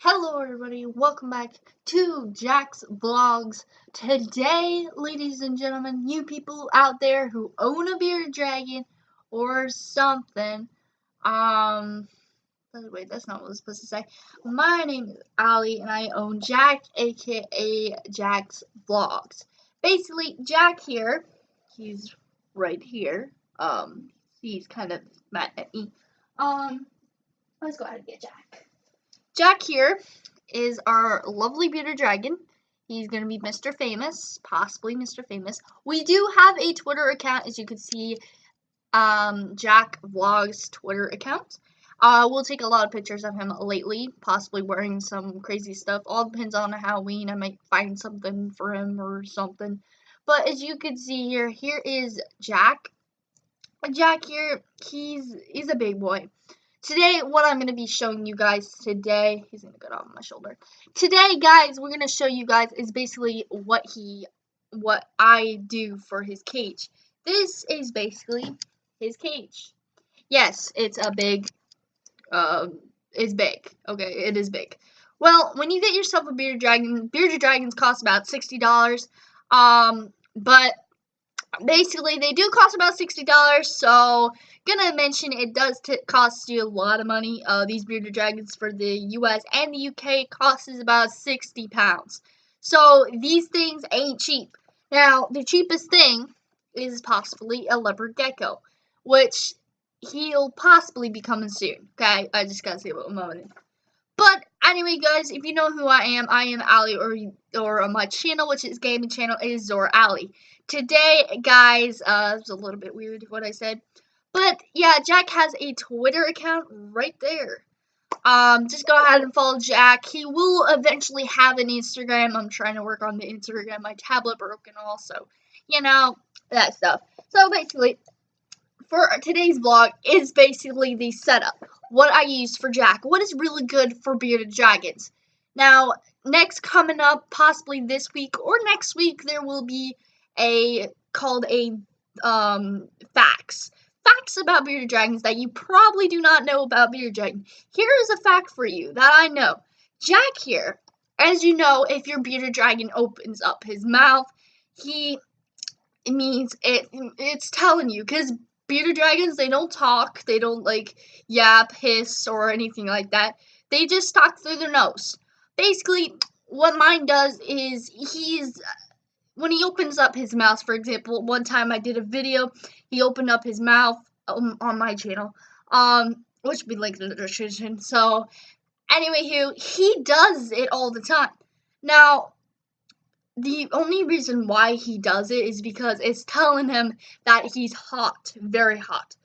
Hello everybody, welcome back to Jack's Vlogs. Today, ladies and gentlemen, you people out there who own a bearded dragon or something, by the way, that's not what I was supposed to say. My name is Allie and I own Jack, aka Jack's Vlogs. Basically, Jack here, he's right here, he's kind of mad at me. Let's go ahead and get Jack. Jack here is our lovely bearded dragon. He's going to be Mr. Famous, possibly Mr. Famous. We do have a Twitter account, as you can see, Jack Vlogs Twitter account. We'll take a lot of pictures of him lately, possibly wearing some crazy stuff. All depends on Halloween. I might find something for him or something. But as you can see here, here is Jack. Jack here, he's a big boy. Today, what I'm going to be showing you guys today, he's going to get off my shoulder. Today, guys, we're going to show you guys is basically what I do for his cage. This is basically his cage. Yes, it's big. It's big. Okay, it is big. Well, when you get yourself a bearded dragons cost about $60. But basically, they do cost about $60, so gonna mention it does cost you a lot of money. These bearded dragons for the US and the UK costs about £60. So these things ain't cheap. Now, the cheapest thing is possibly a leopard gecko, which he'll possibly be coming soon. Okay, I just gotta say what moment. But anyway, guys, if you know who I am Allie, or my channel, which is gaming channel, is Allie. Today, guys, it's a little bit weird what I said, but yeah, Jack has a Twitter account right there. Just go ahead and follow Jack. He will eventually have an Instagram. I'm trying to work on the Instagram. My tablet broken also, you know, that stuff. So basically, for today's vlog is basically the setup. What I use for Jack. What is really good for bearded dragons. Now, next coming up, possibly this week or next week, there will be called facts. Facts about bearded dragons that you probably do not know about bearded dragon. Here is a fact for you that I know. Jack here, as you know, if your bearded dragon opens up his mouth, it means it's telling you, because bearded dragons, they don't talk, they don't like yap, hiss, or anything like that. They just talk through their nose. Basically, what mine does is when he opens up his mouth, for example, one time I did a video, he opened up his mouth on my channel, which would be linked in the description. So, anyway, he does it all the time. Now, the only reason why he does it is because it's telling him that he's hot, very hot.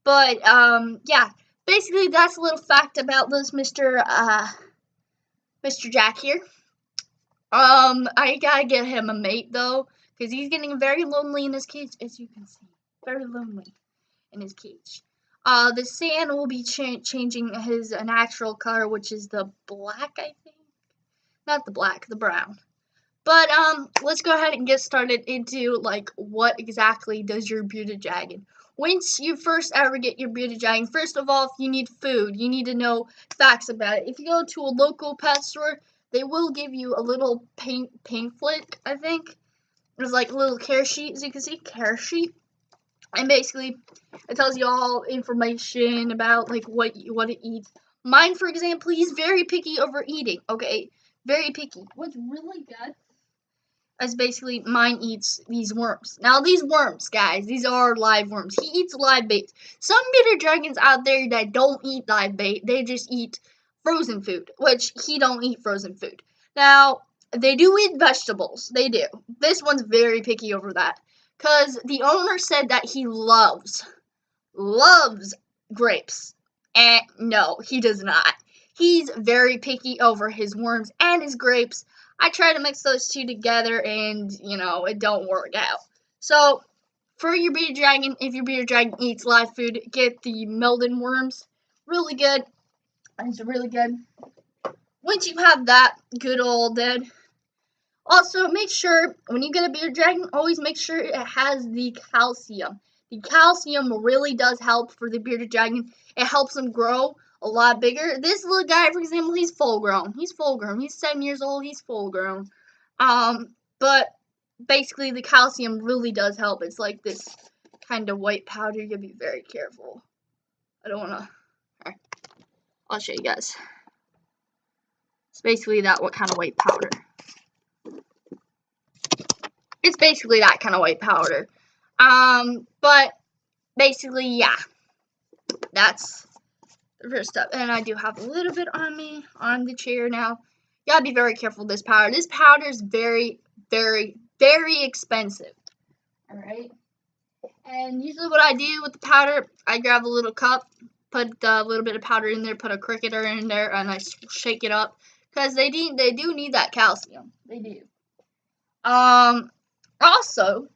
But, yeah, basically that's a little fact about this Mr. Jack here. I gotta get him a mate, though, because he's getting very lonely in his cage, as you can see. Very lonely in his cage. The sand will be changing his natural color, which is the black, I think. Not the black, the brown. But, let's go ahead and get started into, like, what exactly does your bearded dragon. Once you first ever get your bearded dragon, first of all, if you need food, you need to know facts about it. If you go to a local pet store, they will give you a little pamphlet, I think. It's like a little care sheet, as you can see, care sheet. And basically, it tells you all information about, like, what it eats. Mine, for example, he's very picky over eating, okay? Very picky. What's really good is basically mine eats these worms. Now, these worms, guys, these are live worms. He eats live bait. Some bearded dragons out there that don't eat live bait, they just eat frozen food, which he don't eat frozen food. Now, they do eat vegetables. They do. This one's very picky over that, because the owner said that he loves grapes. And no, he does not. He's very picky over his worms and his grapes. I try to mix those two together, and, you know, it don't work out. So, for your bearded dragon, if your bearded dragon eats live food, get the Melden worms. Really good. It's really good. Once you have that good old dead, also make sure when you get a bearded dragon, always make sure it has the calcium. The calcium really does help for the bearded dragon. It helps them grow a lot bigger. This little guy, for example, he's full grown. He's 7 years old. He's full grown. But basically the calcium really does help. It's like this kind of white powder. You gotta be very careful. I don't wanna. Alright, I'll show you guys. It's basically what kind of white powder. It's basically that kind of white powder. But basically, yeah, that's the first step. And I do have a little bit on me on the chair now. You gotta be very careful with this powder. This powder is very, very, very expensive. Alright? And usually what I do with the powder, I grab a little cup, put a little bit of powder in there, put a cricketer in there, and I shake it up. Because they do need that calcium. They do. Also,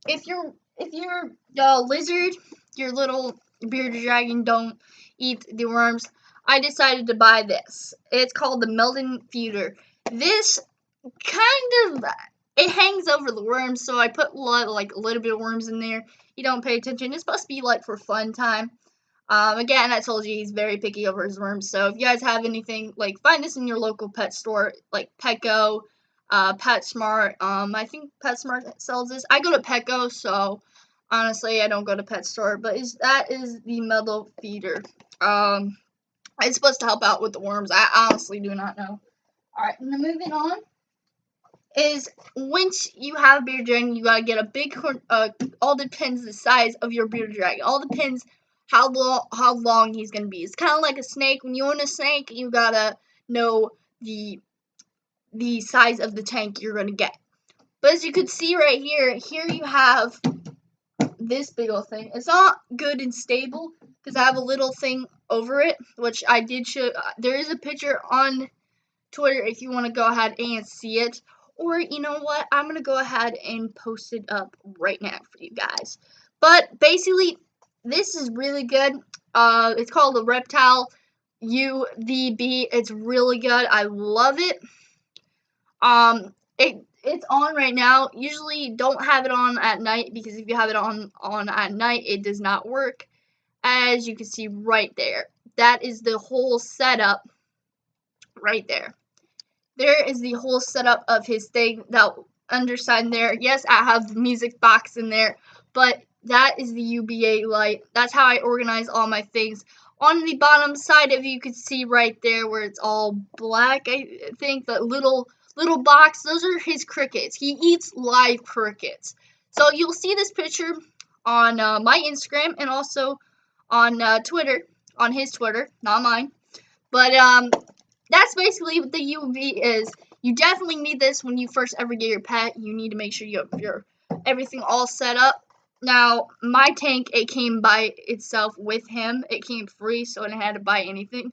if your lizard, your little bearded dragon don't eat the worms, I decided to buy this. It's called the Melon Feeder. This kind of, it hangs over the worms, so I put a little bit of worms in there. You don't pay attention. It's supposed to be like for fun time. Again, I told you he's very picky over his worms, so if you guys have anything, like, find this in your local pet store, like Petco, PetSmart. I think PetSmart sells this. I go to Petco, so honestly, I don't go to pet store, but that is the Melon Feeder. It's supposed to help out with the worms. I honestly do not know. Alright, and then moving on is once you have a bearded dragon, you gotta get a big all depends the size of your bearded dragon. All depends how long he's gonna be. It's kind of like a snake. When you own a snake, you gotta know the size of the tank you're gonna get. But as you can see right here you have this big old thing. It's not good and stable because I have a little thing over it, which I did show. There is a picture on Twitter if you want to go ahead and see it. Or, you know what, I'm going to go ahead and post it up right now for you guys. But, basically, this is really good. It's called the Reptile UVB. It's really good. I love it. It's on right now. Usually, don't have it on at night, because if you have it on at night, it does not work. As you can see right there. That is the whole setup right there. There is the whole setup of his thing, that underside there. Yes, I have the music box in there, but that is the UVA light. That's how I organize all my things. On the bottom side, if you could see right there where it's all black, I think, the little box, those are his crickets. He eats live crickets. So you'll see this picture on my Instagram and also on Twitter, on his Twitter, not mine. But that's basically what the UV is. You definitely need this when you first ever get your pet. You need to make sure you have your everything all set up. Now, my tank, it came by itself with him. It came free, so I didn't have to buy anything.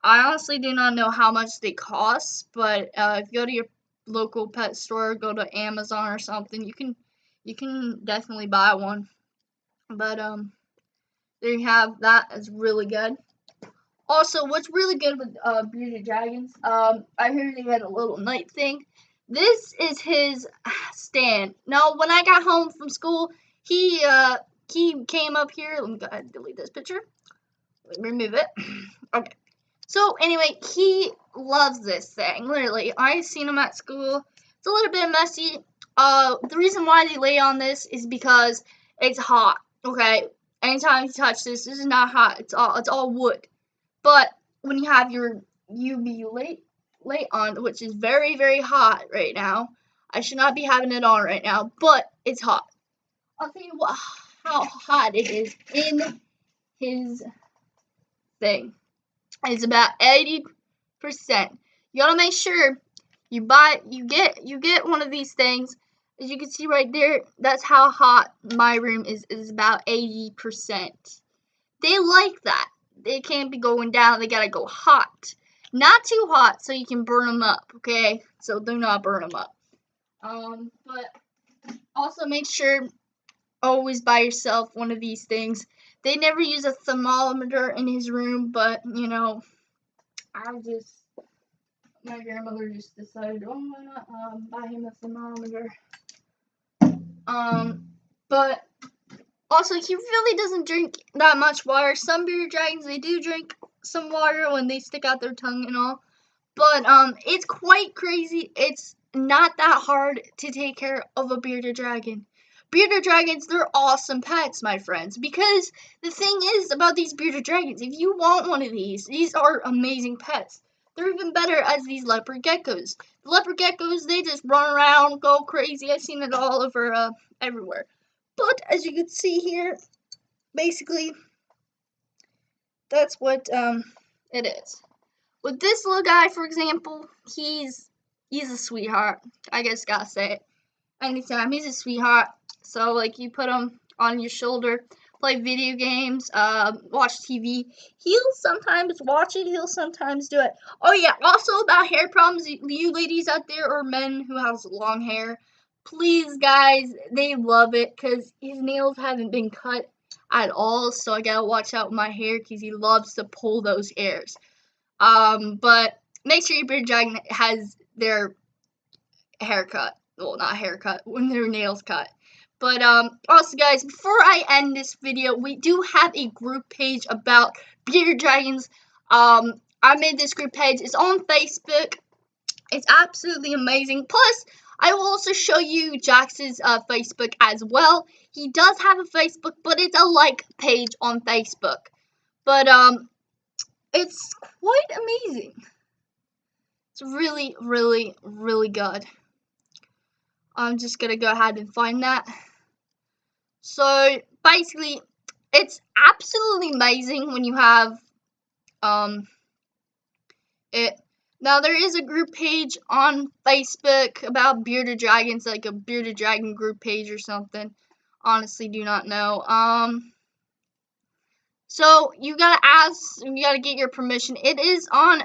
I honestly do not know how much they cost, but if you go to your local pet store, go to Amazon or something, you can definitely buy one. But there you have that. It's really good. Also, what's really good with bearded dragons, I heard they had a little night thing. This is his stand. Now, when I got home from school, he came up here. Let me go ahead and delete this picture. Let me remove it. Okay. So, anyway, he loves this thing. Literally, I've seen him at school. It's a little bit messy. The reason why they lay on this is because it's hot. Okay. Anytime you touch this is not hot. It's all wood. But when you have your UV light on, which is very, very hot right now, I should not be having it on right now, but it's hot. I'll tell you how hot it is in his thing. It's about 80%. You gotta make sure you get one of these things. As you can see right there, that's how hot my room is about 80%. They like that. They can't be going down. They gotta go hot. Not too hot so you can burn them up, okay? So do not burn them up. But also make sure always buy yourself one of these things. They never use a thermometer in his room, but, you know, my grandmother just decided, oh, why not buy him a thermometer. But Also, he really doesn't drink that much water. Some bearded dragons, they do drink some water when they stick out their tongue and all. But it's quite crazy. It's not that hard to take care of a bearded dragon. Bearded dragons, they're awesome pets, my friends. Because the thing is about these bearded dragons, if you want one of these are amazing pets. They're even better as these leopard geckos. The leopard geckos, they just run around, go crazy. I've seen it all over everywhere. But as you can see here, basically, that's what it is. With this little guy, for example, he's a sweetheart. I guess gotta say it. Anytime, he's a sweetheart. So like you put him on your shoulder, play video games, watch TV. He'll sometimes watch it. He'll sometimes do it. Oh yeah. Also about hair problems, you ladies out there or men who have long hair, please guys, they love it because his nails haven't been cut at all. So I gotta watch out with my hair because he loves to pull those hairs. But make sure your bearded dragon has their haircut. Well, not haircut, when their nails cut. But, also guys, before I end this video, we do have a group page about bearded dragons. I made this group page. It's on Facebook. It's absolutely amazing. Plus, I will also show you Jax's Facebook as well. He does have a Facebook, but it's a like page on Facebook. But, it's quite amazing. It's really, really, really good. I'm just gonna go ahead and find that. So basically, it's absolutely amazing when you have it. Now there is a group page on Facebook about bearded dragons, like a bearded dragon group page or something. Honestly, do not know. So you gotta get your permission. It is on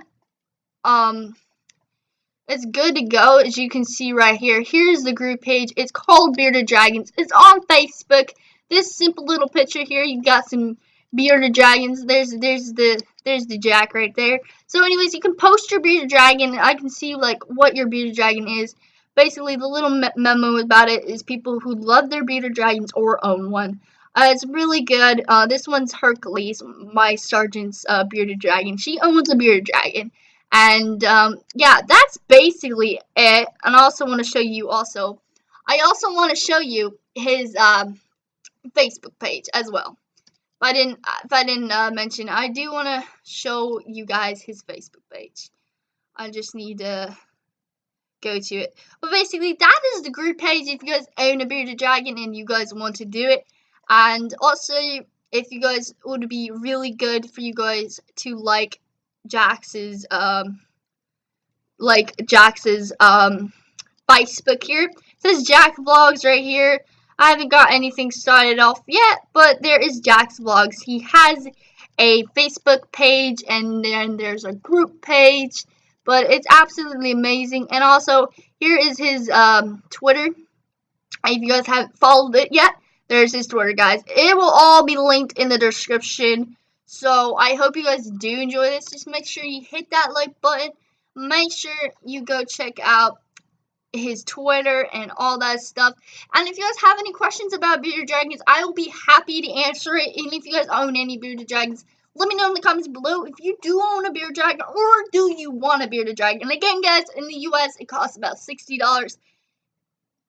it's good to go, as you can see right here. Here's the group page. It's called Bearded Dragons. It's on Facebook. This simple little picture here, you got some bearded dragons. There's the Jack right there. So anyways, you can post your bearded dragon. I can see like what your bearded dragon is. Basically, the little memo about it is people who love their bearded dragons or own one. It's really good. This one's Hercules, my sergeant's bearded dragon. She owns a bearded dragon. And yeah, that's basically it. And I also want to show you his Facebook page as well. If I didn't mention, I do want to show you guys his Facebook page. I just need to go to it. But basically, that is the group page if you guys own a bearded dragon and you guys want to do it. And also, if you guys, it would be really good for you guys to like Jax's Facebook here. It says Jack Vlogs right here. I haven't got anything started off yet, but there is Jack's Vlogs. He has a Facebook page and then there's a group page, but it's absolutely amazing. And also here is his Twitter. If you guys haven't followed it yet, there's his Twitter, guys. It will all be linked in the description. So I hope you guys do enjoy this. Just make sure you hit that like button. Make sure you go check out his Twitter and all that stuff. And if you guys have any questions about bearded dragons, I will be happy to answer it. And if you guys own any bearded dragons, let me know in the comments below if you do own a bearded dragon or do you want a bearded dragon. And again, guys, in the US, it costs about $60.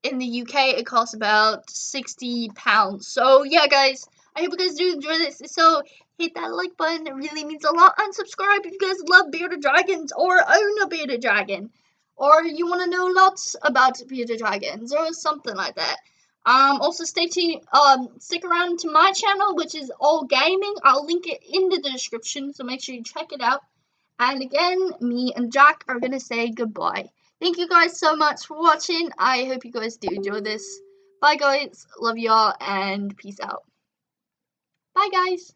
In the UK, it costs about £60. So yeah, guys, I hope you guys do enjoy this. So hit that like button. It really means a lot. And subscribe if you guys love bearded dragons or own a bearded dragon. Or you want to know lots about bearded dragons or something like that. Also stay tuned, stick around to my channel, which is all gaming. I'll link it in the description, so make sure you check it out. And again, me and Jack are going to say goodbye. Thank you guys so much for watching. I hope you guys do enjoy this. Bye guys, love y'all, and peace out. Bye guys.